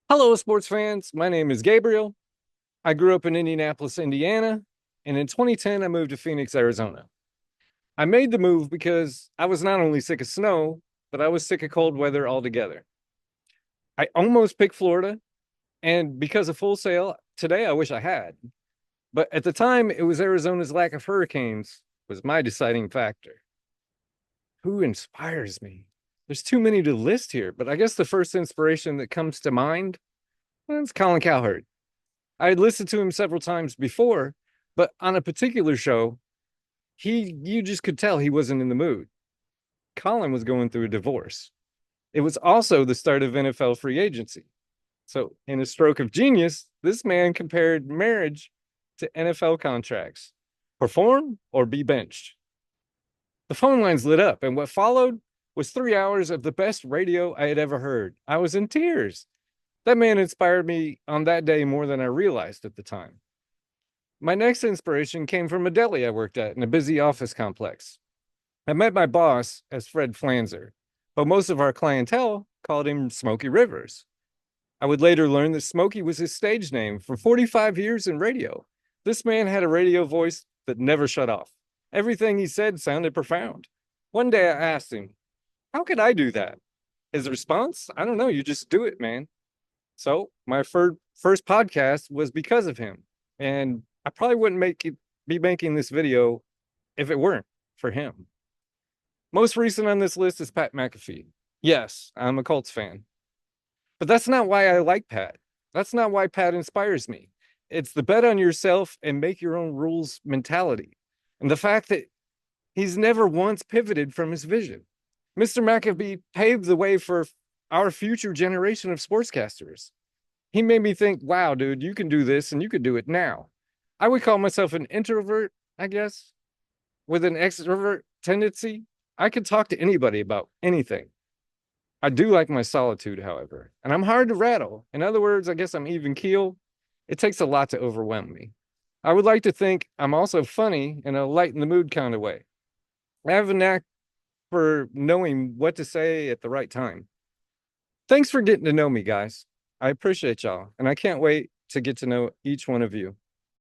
Hello, sports fans. My name is Gabriel. I grew up in Indianapolis, Indiana, and in 2010, I moved to Phoenix, Arizona. I made the move because I was not only sick of snow, but I was sick of cold weather altogether. I almost picked Florida, and because of Full Sail, today I wish I had. But at the time, it was Arizona's lack of hurricanes was my deciding factor. Who inspires me? There's too many to list here, but I guess the first inspiration that comes to mind, well, it's Colin Cowherd. I had listened to him several times before, but on a particular show, you just could tell he wasn't in the mood. Colin was going through a divorce. It was also the start of NFL free agency. So, in a stroke of genius, this man compared marriage to NFL contracts. Perform or be benched. The phone lines lit up, and what followed was 3 hours of the best radio I had ever heard. I was in tears. That man inspired me on that day more than I realized at the time. My next inspiration came from a deli I worked at in a busy office complex. I met my boss as Fred Flanzer, but most of our clientele called him Smokey Rivers. I would later learn that Smokey was his stage name for 45 years in radio. This man had a radio voice that never shut off. Everything he said sounded profound. One day I asked him, how could I do that? His response, I don't know, you just do it, man. So my first podcast was because of him. And I probably wouldn't be making this video if it weren't for him. Most recent on this list is Pat McAfee. Yes, I'm a Colts fan. But that's not why I like Pat. That's not why Pat inspires me. It's the bet on yourself and make your own rules mentality. And the fact that he's never once pivoted from his vision. Mr. McAfee paved the way for our future generation of sportscasters. He made me think, wow, dude, you can do this and you can do it now. I would call myself an introvert, I guess, with an extrovert tendency. I could talk to anybody about anything. I do like my solitude, however, and I'm hard to rattle. In other words, I guess I'm even keel. It takes a lot to overwhelm me. I would like to think I'm also funny in a lighten the mood kind of way. I have a knack for knowing what to say at the right time. Thanks for getting to know me, guys. I appreciate y'all, and I can't wait to get to know each one of you.